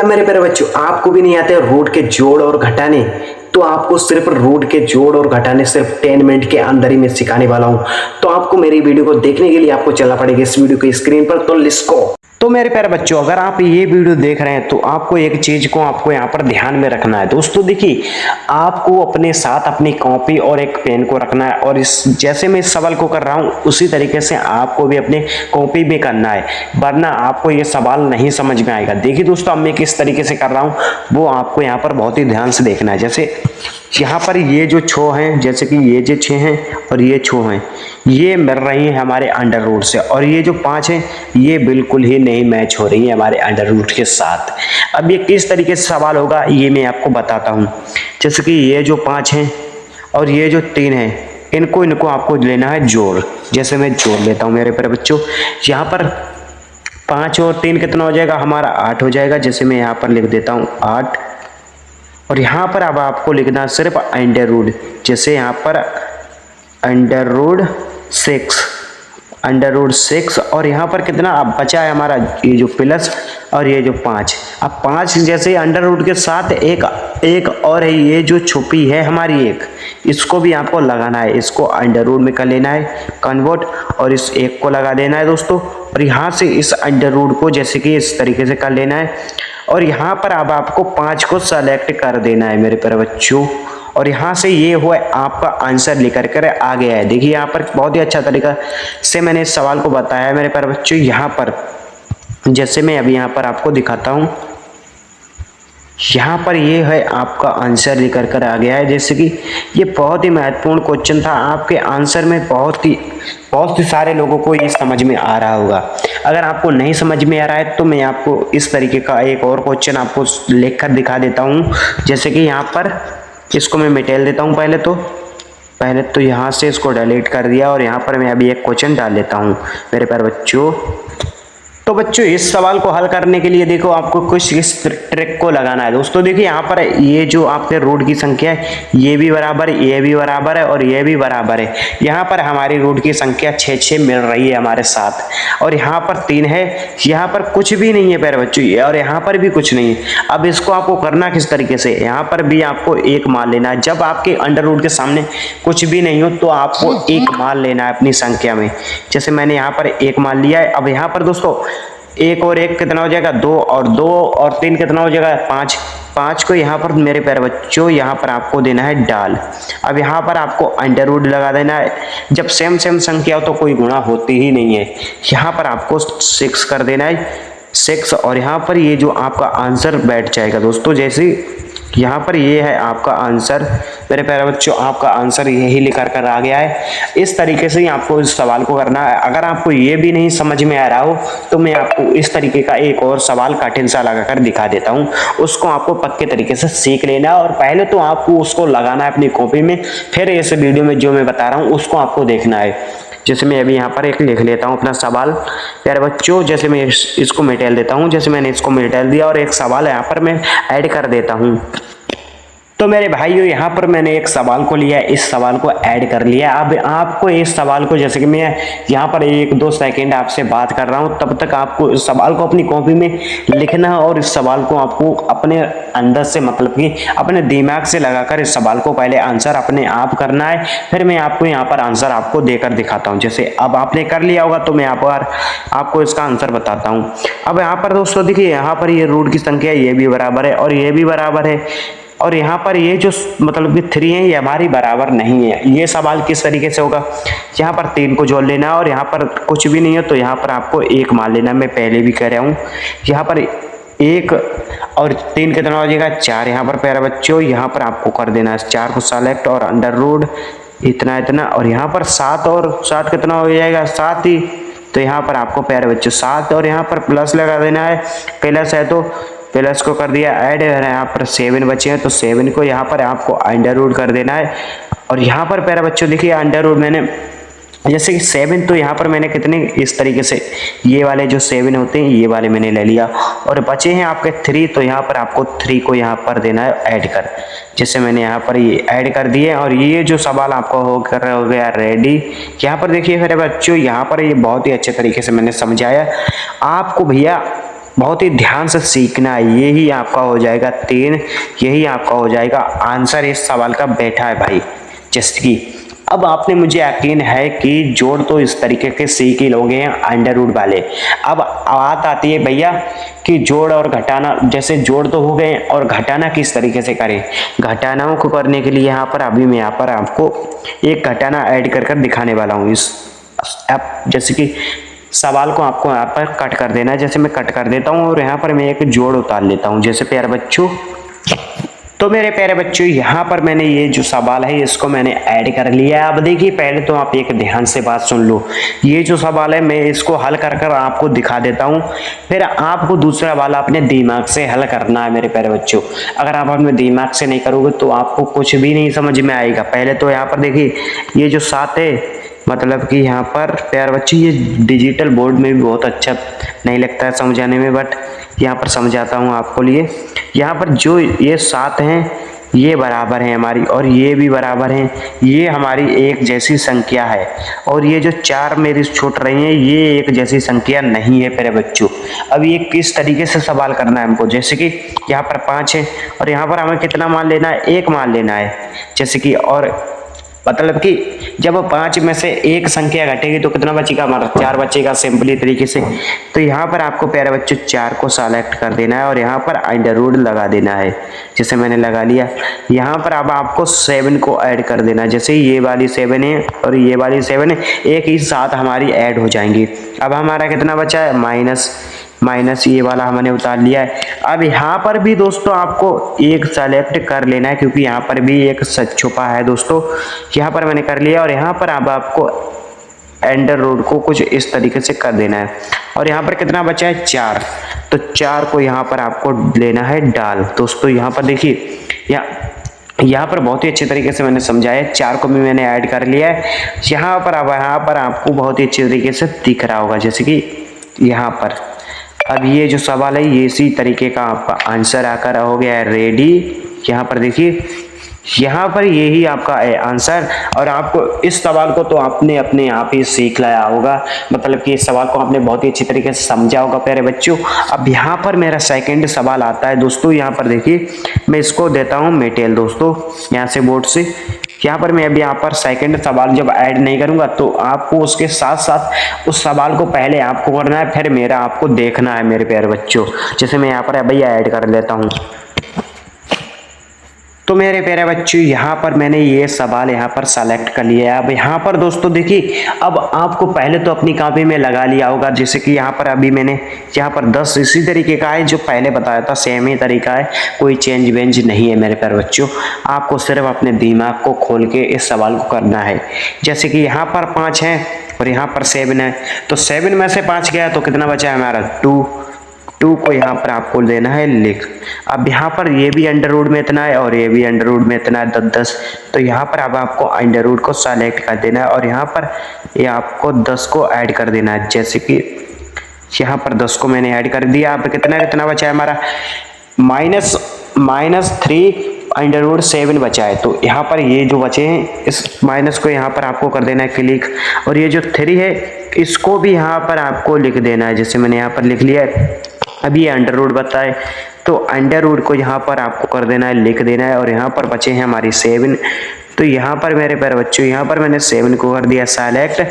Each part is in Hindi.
मतलब मेरे प्यारे बच्चों, आपको भी नहीं आते रूट के जोड़ और घटाने, तो आपको सिर्फ रूट के जोड़ और घटाने सिर्फ 10 मिनट के अंदर ही मैं सिखाने वाला हूं। तो आपको मेरी वीडियो को देखने के लिए आपको चलना पड़ेगा इस वीडियो की स्क्रीन पर। तो लेट्स गो। तो मेरे प्यारे बच्चों, अगर आप ये वीडियो देख रहे हैं तो आपको एक चीज को आपको यहाँ पर ध्यान में रखना है। दोस्तों देखिए, आपको अपने साथ अपनी कॉपी और एक पेन को रखना है, और इस जैसे मैं इस सवाल को कर रहा हूँ उसी तरीके से आपको भी अपने कॉपी में करना है, वरना आपको ये सवाल नहीं समझ में आएगा। देखिए दोस्तों, अब मैं किस तरीके से कर रहा हूँ वो आपको यहाँ पर बहुत ही ध्यान से देखना है। जैसे यहाँ पर ये जो छो हैं, जैसे कि ये जो 6 हैं और ये छो हैं, ये मिल रही है हमारे अंडर रूट से, और ये जो 5 हैं ये बिल्कुल ही नहीं मैच हो रही है हमारे अंडर रूट के साथ। अब ये किस तरीके से सवाल होगा ये मैं आपको बताता हूँ। जैसे कि ये जो 5 हैं और ये जो 3 हैं, इनको आपको लेना है जोड़। जैसे मैं जोड़ लेता हूँ मेरे प्यारे बच्चों, यहाँ पर 5 और 3 कितना हो जाएगा हमारा 8 हो जाएगा। जैसे मैं यहाँ पर लिख देता हूँ 8, और यहाँ पर अब आपको लिखना सिर्फ अंडर रूट। जैसे यहाँ पर अंडर रूट 6 और यहाँ पर कितना अब बचा है हमारा ये जो प्लस और ये जो 5। अब 5 जैसे अंडर रूट के साथ एक और है, ये जो छुपी है हमारी एक, इसको भी आपको लगाना है। इसको अंडर रूट में कर लेना है कन्वर्ट, और इस एक को लगा देना है दोस्तों। और यहाँ से इस अंडर रूट को जैसे कि इस तरीके से कर लेना है, और यहाँ पर अब आपको 5 को सेलेक्ट कर देना है मेरे प्यारे बच्चों। और यहाँ से ये हुआ आपका आंसर लेकर कर आ गया है। देखिए यहाँ पर बहुत ही अच्छा तरीका से मैंने इस सवाल को बताया है मेरे प्यारे बच्चों। यहाँ पर जैसे मैं अभी यहाँ पर आपको दिखाता हूँ, यहाँ पर ये है आपका आंसर लेकर कर आ गया है। जैसे कि ये बहुत ही महत्वपूर्ण क्वेश्चन था, आपके आंसर में बहुत ही सारे लोगों को ये समझ में आ रहा होगा। अगर आपको नहीं समझ में आ रहा है तो मैं आपको इस तरीके का एक और क्वेश्चन आपको लिख कर दिखा देता हूँ। जैसे कि यहाँ पर इसको मैं मिटा देता हूँ। पहले तो यहाँ से इसको डिलीट कर दिया, और यहाँ पर मैं अभी एक क्वेश्चन डाल लेता हूँ मेरे प्यारे बच्चों। तो बच्चों, इस सवाल को हल करने के लिए देखो आपको कुछ इस ट्रिक को लगाना है। दोस्तों देखिए, यहाँ पर ये जो आपके रूट की संख्या है ये भी बराबर है, ये भी बराबर है और ये भी बराबर है। यहाँ पर हमारी रूट की संख्या 6 मिल रही है हमारे साथ, और यहाँ पर 3 है, यहाँ पर कुछ भी नहीं है प्यारे बच्चों, और यहाँ पर भी कुछ नहीं है। अब इसको आपको करना किस तरीके से, यहाँ पर भी आपको 1 मान लेना है। जब आपके अंडर रूट के सामने कुछ भी नहीं हो तो आपको 1 मान लेना है अपनी संख्या में। जैसे मैंने यहाँ पर 1 मान लिया है। अब यहाँ पर दोस्तों 1 और 1 कितना हो जाएगा 2, और 2 और 3 कितना हो जाएगा 5 को यहाँ पर मेरे प्यारे बच्चों यहाँ पर आपको देना है डाल। अब यहाँ पर आपको अंडर रूट लगा देना है। जब सेम संख्या हो तो कोई गुणा होती ही नहीं है। यहाँ पर आपको 6 कर देना है 6, और यहाँ पर ये जो आपका आंसर बैठ जाएगा दोस्तों। जैसे यहाँ पर ये है आपका आंसर मेरे प्यारे बच्चों, आपका आंसर यही लेकर कर आ गया है। इस तरीके से ही आपको इस सवाल को करना है। अगर आपको ये भी नहीं समझ में आ रहा हो तो मैं आपको इस तरीके का एक और सवाल कठिन सा लगाकर दिखा देता हूँ। उसको आपको पक्के तरीके से सीख लेना है, और पहले तो आपको उसको लगाना है अपनी कॉपी में, फिर इस वीडियो में जो मैं बता रहा हूँ उसको आपको देखना है। जैसे मैं अभी यहाँ पर एक लिख लेता हूँ अपना सवाल प्यारे बच्चों। जैसे मैं इसको मिटाल देता हूँ, जैसे मैंने इसको मिटाल दिया, और एक सवाल यहाँ पर मैं ऐड कर देता हूँ। तो मेरे भाइयों, यहाँ पर मैंने एक सवाल को लिया, इस सवाल को ऐड कर लिया। अब आपको इस सवाल को, जैसे कि मैं यहाँ पर 1-2 सेकंड आपसे बात कर रहा हूँ, तब तक आपको इस सवाल को अपनी कॉपी में लिखना है, और इस सवाल को आपको अपने अंदर से मतलब कि अपने दिमाग से लगाकर इस सवाल को पहले आंसर अपने आप करना है। फिर मैं आपको यहाँ पर आंसर आपको देकर दिखाता हूँ। जैसे अब आपने कर लिया होगा तो मैं आपको इसका आंसर बताता हूँ। अब यहाँ पर दोस्तों देखिए, यहाँ पर ये रूट की संख्या ये भी बराबर है और ये भी बराबर है, और यहाँ पर ये जो मतलब कि 3 है ये हमारी बराबर नहीं है। ये सवाल किस तरीके से होगा, यहाँ पर 3 को जोड़ लेना, और यहाँ पर कुछ भी नहीं है तो यहाँ पर आपको 1 मान लेना। मैं पहले भी कह रहा हूँ, यहाँ पर 1 और 3 कितना हो जाएगा 4। यहाँ पर प्यारे बच्चों यहाँ पर आपको कर देना है 4 को सेलेक्ट, और अंडर रूट इतना, और यहाँ पर 7 और 7 कितना हो जाएगा 7 ही। तो यहाँ पर आपको प्यारे बच्चों 7, और यहाँ पर प्लस लगा देना है, प्लस है तो प्लस को कर दिया ऐड, यहाँ पर 7 बचे हैं तो 7 को यहाँ पर आपको अंडर रूट कर देना है। और यहाँ पर प्यारे बच्चों देखिए अंडर रूट मैंने जैसे कि 7, तो यहाँ पर मैंने कितने इस तरीके से ये वाले जो 7 होते हैं ये वाले मैंने ले लिया, और बचे हैं आपके 3, तो यहाँ पर आपको 3 को यहाँ पर देना है ऐड कर। जैसे मैंने यहाँ पर ये ऐड कर दिए, और ये जो सवाल आपको हो गया रेडी। यहाँ पर देखिए मेरे बच्चों, यहाँ पर ये बहुत ही अच्छे तरीके से मैंने समझाया आपको। भैया बहुत ही ध्यान से सीखना है। यही आपका हो जाएगा 3, यही आपका हो जाएगा आंसर इस सवाल का बैठा है भाई। जैसे कि अब आपने मुझे यकीन है कि जोड़ तो इस तरीके के सीख ही लोगे हैं अंडर रूट वाले। अब बात आती है भैया कि जोड़ और घटाना, जैसे जोड़ तो हो गए और घटाना किस तरीके से करें। घटानाओं को करने के लिए यहाँ पर अभी मैं यहाँ पर आपको एक घटाना ऐड कर कर दिखाने वाला हूँ। इस आप जैसे कि सवाल को आपको यहाँ पर कट कर देना है। जैसे मैं कट कर देता हूँ और यहाँ पर मैं एक जोड़ उतार लेता हूँ। जैसे प्यारे बच्चों, तो मेरे प्यारे बच्चों यहाँ पर मैंने ये जो सवाल है इसको मैंने ऐड कर लिया है। अब देखिए पहले तो आप एक ध्यान से बात सुन लो। ये जो सवाल है मैं इसको हल कर कर आपको दिखा देता हूँ, फिर आपको दूसरा वाला अपने दिमाग से हल करना है मेरे प्यारे बच्चों। अगर आप अपने दिमाग से नहीं करोगे तो आपको कुछ भी नहीं समझ में आएगा। पहले तो यहाँ पर देखिए ये जो 7 है, मतलब कि यहाँ पर प्यारे बच्चे ये डिजिटल बोर्ड में भी बहुत अच्छा नहीं लगता है समझाने में, बट यहाँ पर समझाता हूँ आपको लिए। यहाँ पर जो ये 7 हैं ये बराबर हैं हमारी, और ये भी बराबर हैं, ये हमारी एक जैसी संख्या है। और ये जो 4 मेरी छूट रही हैं ये एक जैसी संख्या नहीं है प्यारे बच्चों। अब ये किस तरीके से सवाल करना है हमको, जैसे कि यहाँ पर 5 है और यहाँ पर हमें कितना मान लेना है, 1 मान लेना है। जैसे कि और मतलब कि जब 5 में से एक संख्या घटेगी तो कितना बचेगा हमारा, 4 बचेगा सिंपली तरीके से। तो यहाँ पर आपको प्यारे बच्चों 4 को सेलेक्ट कर देना है और यहाँ पर अंडर रूट लगा देना है। जैसे मैंने लगा लिया। यहाँ पर अब आपको 7 को ऐड कर देना है। जैसे ये वाली 7 है और ये वाली 7 है, एक ही साथ हमारी ऐड हो जाएंगी। अब हमारा कितना बचा है, माइनस ये वाला हमने उतार लिया है। अब यहाँ पर भी दोस्तों आपको एक सेलेक्ट कर लेना है क्योंकि यहाँ पर भी एक सच छुपा है दोस्तों। यहाँ पर मैंने कर लिया और यहाँ पर अब आपको अंडर रूट को कुछ इस तरीके से कर देना है। और यहाँ पर कितना बचा है, 4। तो 4 को यहाँ पर आपको लेना है डाल। दोस्तों यहाँ पर देखिए यहाँ पर बहुत ही अच्छे तरीके से मैंने समझाया। 4 को भी मैंने ऐड कर लिया है। यहाँ पर आपको बहुत ही अच्छे तरीके से दिख रहा होगा। जैसे कि यहाँ पर अब ये जो सवाल है ये इसी तरीके का आपका आंसर आकर हो गया है रेडी। यहाँ पर देखिए यहाँ पर यही आपका है आंसर। और आपको इस सवाल को तो आपने अपने आप ही सीख लाया होगा, मतलब कि इस सवाल को आपने बहुत ही अच्छी तरीके से समझा होगा प्यारे बच्चों। अब यहाँ पर मेरा सेकंड सवाल आता है दोस्तों। यहाँ पर देखिए मैं इसको देता हूँ मेटेल दोस्तों, यहाँ से बोर्ड से। यहाँ पर मैं अभी यहाँ पर सेकंड सवाल जब ऐड नहीं करूंगा तो आपको उसके साथ साथ उस सवाल को पहले आपको करना है, फिर मेरा आपको देखना है मेरे प्यारे बच्चों। जैसे मैं यहाँ पर अभी ऐड कर लेता हूँ। तो मेरे प्यारे बच्चों यहाँ पर मैंने ये सवाल यहाँ पर सेलेक्ट कर लिया है। अब यहाँ पर दोस्तों देखिए अब आपको पहले तो अपनी कॉपी में लगा लिया होगा। जैसे कि यहाँ पर अभी मैंने यहाँ पर 10 इसी तरीके का है जो पहले बताया था, सेम ही तरीका है, कोई चेंज वेंज नहीं है मेरे प्यारे बच्चों। आपको सिर्फ अपने दिमाग को खोल के इस सवाल को करना है। जैसे कि यहाँ पर 5 है और यहाँ पर 7 है, तो 7 में से 5 गया तो कितना बचा है हमारा 2 को यहाँ पर आपको लेना है लिख। अब यहाँ पर ये भी अंडर रूट में इतना है और ये भी अंडर रूट में इतना है 10। तो यहाँ पर अब आपको अंडर रूट को सेलेक्ट कर देना है और यहाँ पर ये आपको 10 को ऐड कर देना है। जैसे कि यहाँ पर 10 को मैंने ऐड कर दिया। अब कितना बचा है हमारा, -3 अंडर रूट 7 बचा है। तो यहाँ पर ये जो बचे हैं इस माइनस को यहाँ पर आपको कर देना है क्लिक, और ये जो 3 है इसको भी यहाँ पर आपको लिख देना है। जैसे मैंने यहाँ पर लिख लिया है। अब ये अंडर रूट बताए तो अंडर रूट को यहाँ पर आपको कर देना है, लिख देना है। और यहाँ पर बचे हैं हमारी 7। तो यहाँ पर मेरे प्यारे बच्चों यहाँ पर मैंने 7 को कर दिया सेलेक्ट,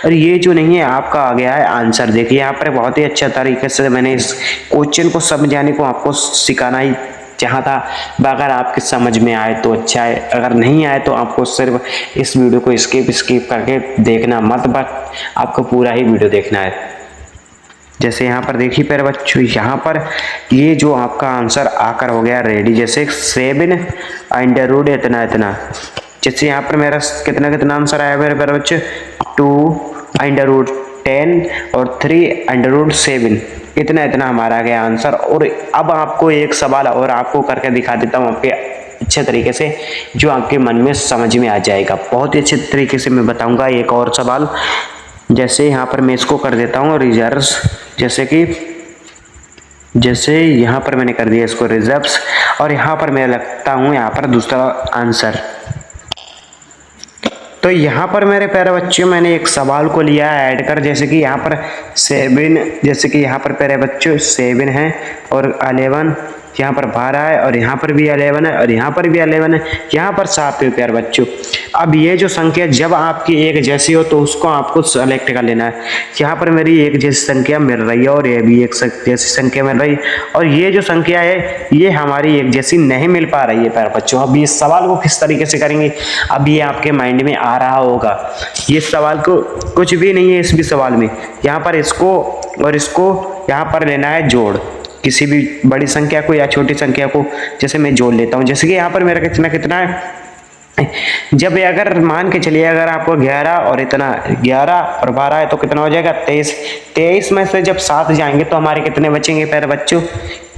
और ये जो नहीं है आपका आ गया है आंसर। देखिए यहाँ पर बहुत ही अच्छा तरीके से मैंने इस क्वेश्चन को समझाने को आपको सिखाना ही चाहा था। अगर आपके समझ में आए तो अच्छा है, अगर नहीं आए तो आपको सिर्फ इस वीडियो को स्किप करके देखना मत, बट आपको पूरा ही वीडियो देखना है। जैसे यहाँ पर देखिए प्यारे बच्चों यहाँ पर ये जो आपका आंसर आकर हो गया रेडी। जैसे 7 अंडर रूट इतना, जैसे यहाँ पर मेरा कितना आंसर आया मेरे प्यारे बच्चे, 2 अंडर रूट 10 और 3 अंडर रूट 7, इतना हमारा गया आंसर। और अब आपको एक सवाल और आपको करके दिखा देता हूँ आपके अच्छे तरीके से, जो आपके मन में समझ में आ जाएगा। बहुत ही अच्छे तरीके से मैं बताऊंगा एक और सवाल। जैसे यहाँ पर मैं इसको कर देता हूँ रिजर्व्स, जैसे यहाँ पर मैंने कर दिया इसको रिजर्व्स, और यहाँ पर मैं लगता हूँ यहाँ पर दूसरा आंसर। तो तो यहाँ पर मेरे प्यारे बच्चों मैंने एक सवाल को लिया है ऐड कर, जैसे कि यहाँ पर 7, जैसे कि यहाँ पर प्यारे बच्चों 7 है और 11, यहाँ पर 12 है और यहाँ पर भी 11 है और यहाँ पर भी 11 है, यहाँ पर 7 है प्यारे बच्चों। अब ये जो संख्या जब आपकी एक जैसी हो तो उसको आपको सेलेक्ट कर लेना है। यहाँ पर मेरी एक जैसी संख्या मिल रही है और ये भी एक जैसी संख्या मिल रही है, और ये जो संख्या है ये हमारी एक जैसी नहीं मिल पा रही है प्यारे बच्चों। अब इस सवाल को किस तरीके से करेंगे, अब ये आपके माइंड में आ रहा होगा। ये सवाल को कुछ भी नहीं है इस भी सवाल में, यहाँ पर इसको और इसको यहाँ पर लेना है जोड़, किसी भी बड़ी संख्या को या छोटी संख्या को जैसे मैं जोड़ लेता हूँ। जैसे कि यहाँ पर मेरा कितना है, जब अगर मान के चलिए अगर आपको 11 और इतना 11 और 12 है तो कितना हो जाएगा 23। 23 में से जब 7 जाएंगे तो हमारे कितने बचेंगे प्यारे बच्चों,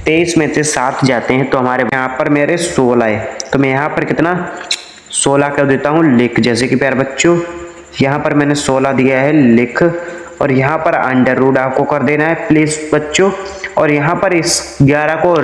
23 में से 7 जाते हैं तो हमारे यहाँ पर मेरे 16 है, तो मैं यहाँ पर कितना 16 कर देता हूँ लिख। जैसे कि प्यारे बच्चों यहाँ पर मैंने 16 दिया है लिख, और यहाँ पर अंडर रूट आपको कर देना है प्लीज बच्चों, और यहाँ पर इस 11 को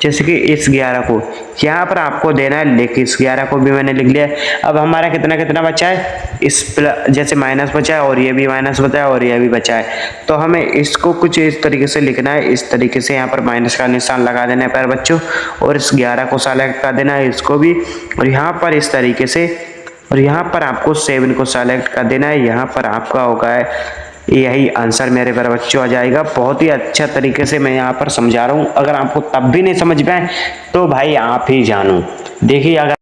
जैसे कि इस 11 को यहाँ पर आपको देना है लिख। इस 11 को भी मैंने लिख लिया है। अब हमारा कितना बचा है, इस जैसे माइनस बचा है और ये भी माइनस बचा है और ये भी बचा है, तो हमें इसको कुछ इस तरीके से लिखना है। इस तरीके से यहाँ पर माइनस का निशान लगा देना है प्यारे बच्चों, और इस 11 को सेलेक्ट कर देना है इसको भी, और यहाँ पर इस तरीके से, और यहाँ पर आपको 7 को सेलेक्ट कर देना है। यहाँ पर आपका होगा है यही आंसर मेरे प्यारे बच्चों आ जाएगा। बहुत ही अच्छा तरीके से मैं यहाँ पर समझा रहा हूँ, अगर आपको तब भी नहीं समझ में आए तो भाई आप ही जानो। देखिए अगर